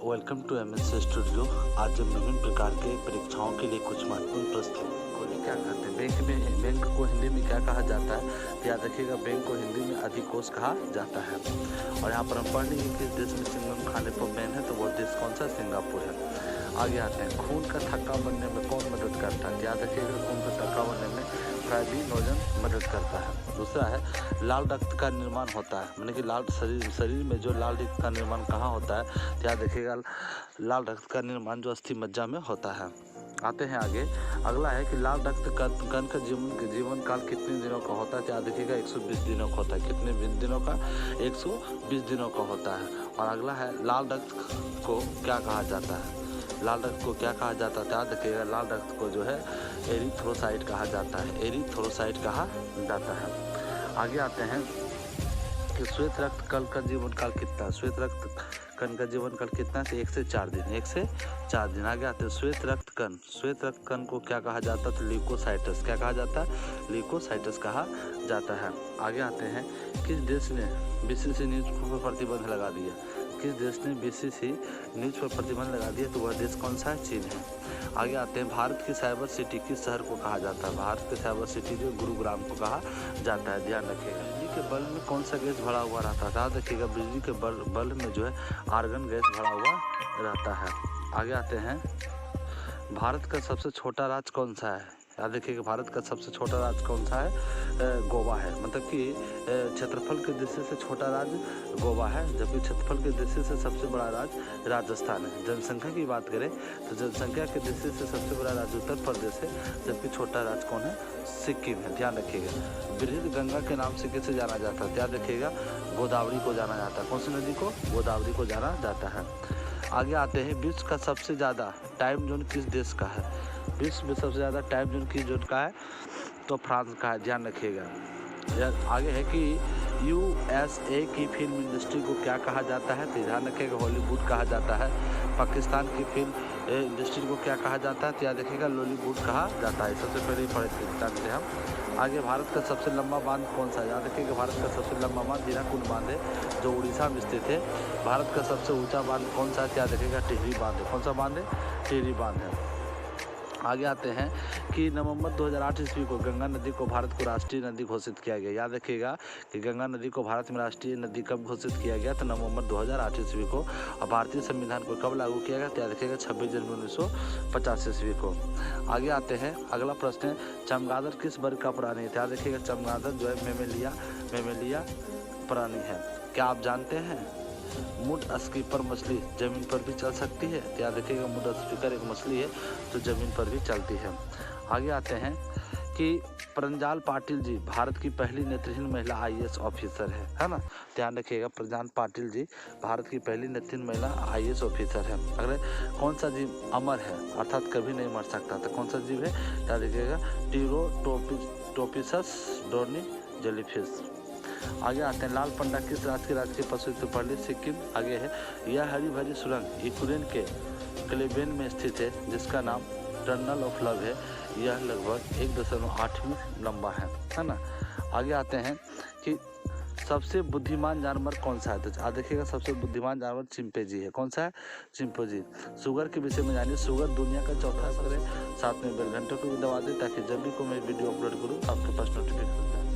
Welcome to MS studio. आज हम विभिन्न प्रकार के परीक्षाओं के लिए कुछ महत्वपूर्ण प्रश्न को लिए क्या कहते हैं बैंक को हिंदी में क्या कहा जाता है। याद रखिएगा, बैंक को हिंदी में अधिकोष कहा जाता है। और यहाँ पर हम पढ़ लेंगे किस देश में चिंगम खाने पर बैन है, तो वो देश कौन सा, सिंगापुर है। आगे आते हैं, खून का थक्का बनने में कौन मदद करता है। याद रखिएगा, खून का थक्का बनने में फाइब्रिनोजन मदद करता है। दूसरा है, लाल रक्त का निर्माण होता है, यानी कि लाल शरीर में जो लाल रक्त का निर्माण कहाँ होता है। तो याद रखिएगा, लाल रक्त का निर्माण जो अस्थि मज्जा में होता है। आते हैं आगे, अगला है कि लाल रक्त कण का जीवन काल कितने दिनों का होता है। तो याद रखिएगा 120 दिनों का होता है। कितने दिनों का, 120 दिनों का होता है। और अगला है, लाल रक्त को क्या कहा जाता है। लाल रक्त को क्या कहा जाता है, याद रखिएगा, लाल रक्त को जो है एरिथ्रोसाइट कहा जाता है। एरिथ्रोसाइट कहा जाता है। आगे आते हैं कि श्वेत रक्त कण का जीवन काल कितना है। श्वेत रक्त कण का जीवन काल कितना है, तो 1 से 4 दिन। 1 से 4 दिन। आगे आते हैं, श्वेत रक्त कण को क्या कहा जाता है, तो ल्यूकोसाइटस। क्या कहा जाता है, ल्यूकोसाइटस कहा जाता है। आगे आते हैं, किस देश ने बीसीसी न्यूज पर प्रतिबंध लगा दिया। किस देश ने बीसीसी न्यूज पर प्रतिबंध लगा दिया, तो वह देश कौन सा है, चीन है। आगे आते हैं, भारत की साइबर सिटी किस शहर को कहा जाता है। भारत की साइबर सिटी जो गुरुग्राम को कहा जाता है। ध्यान रखिएगा, बिजली के बल्ब में कौन सा गैस भरा हुआ रहता है। याद रखिएगा, बिजली के बल्ब में जो है आर्गन गैस भरा हुआ रहता है। आगे आते हैं, भारत का सबसे छोटा राज्य कौन सा है। याद रखिएगा, भारत का सबसे छोटा राज्य कौन सा है, गोवा है। मतलब कि क्षेत्रफल की दृष्टि से छोटा राज्य गोवा है, जबकि क्षेत्रफल की दृष्टि से सबसे बड़ा राज्य राजस्थान है। जनसंख्या की बात करें तो जनसंख्या की दृष्टि से सबसे बड़ा राज्य उत्तर प्रदेश है, जबकि छोटा राज्य कौन है, सिक्किम है। ध्यान रखिएगा, बृहद गंगा के नाम से किसे जाना जाता है। याद रखिएगा, गोदावरी को जाना जाता है। कौन सी नदी को, गोदावरी को जाना जाता है। आगे आते हैं, विश्व का सबसे ज़्यादा टाइम जोन किस देश का है। विश्व में सबसे ज़्यादा टाइम जोन किस जोन का है, तो फ्रांस का है। ध्यान रखिएगा। आगे है कि यूएसए की फिल्म इंडस्ट्री को क्या कहा जाता है, तो ध्यान रखिएगा, हॉलीवुड कहा जाता है। पाकिस्तान की फिल्म इंडस्ट्री को क्या कहा जाता है, तो याद रखिएगा, लॉलीवुड कहा जाता है। सबसे पहले जानते हैं हम। आगे, भारत का सबसे लंबा बांध कौन सा है। याद रखिएगा, भारत का सबसे लंबा बांध हीराकुद बांध है, जो उड़ीसा में स्थित है। भारत का सबसे ऊंचा बांध कौन सा है, याद रखिएगा, टिहरी बांध है। कौन सा बांध है, टिहरी बांध है। आगे आते हैं कि नवंबर 2008 ईस्वी को गंगा नदी को भारत को राष्ट्रीय नदी घोषित किया गया। याद रखिएगा कि गंगा नदी को भारत में राष्ट्रीय नदी कब घोषित किया गया, तो नवंबर 2008 ईस्वी को। और भारतीय संविधान को कब लागू किया गया, तो याद रखिएगा 26 जनवरी 1950 ईस्वी को। आगे आते हैं, अगला प्रश्न है, चमगादड़ किस वर्ग का प्राणी है। याद रखिएगा, चमगादड़ जो है मेमेलिया प्राणी है। क्या आप जानते हैं, मुड स्कीपर मछली जमीन पर भी चल सकती है। तो याद रखिएगा, मुड स्पीकर एक मछली है जो जमीन पर भी चलती है। आगे आते हैं कि प्रज्ञाल पाटिल जी भारत की पहली नेत्रहीन महिला आईएएस ऑफिसर है ना। ध्यान रखिएगा, प्रज्ञाल पाटिल जी भारत की पहली नेत्रहीन महिला आईएएस ऑफिसर है। अगले, कौन सा जीव अमर है अर्थात कभी नहीं मर सकता, तो कौन सा जीव है, याद रखिएगा, टीरोटोपिसस डोर्नी जेलीफिश। आगे आते हैं, लाल पंडा किस राज्य के राजकीय पशु, तो पहले सिक्किम। आगे है, यह हरी भरी सुरंग यूक्रेन के क्लेबेन में स्थित है, जिसका नाम टनल ऑफ लव है। यह लगभग 1.8 मीटर लंबा है ना। आगे आते हैं कि सबसे बुद्धिमान जानवर कौन सा है, तो याद देखिएगा, सबसे बुद्धिमान जानवर चिंपैंजी है। कौन सा है, चिंपैंजी। शुगर के विषय में जानिए, शुगर दुनिया का चौथा सबसे। साथ में बेल घंटे को भी दबा दें, ताकि जब भी कोई मैं वीडियो अपलोड करूँ आपके पास नोटिफिकेशन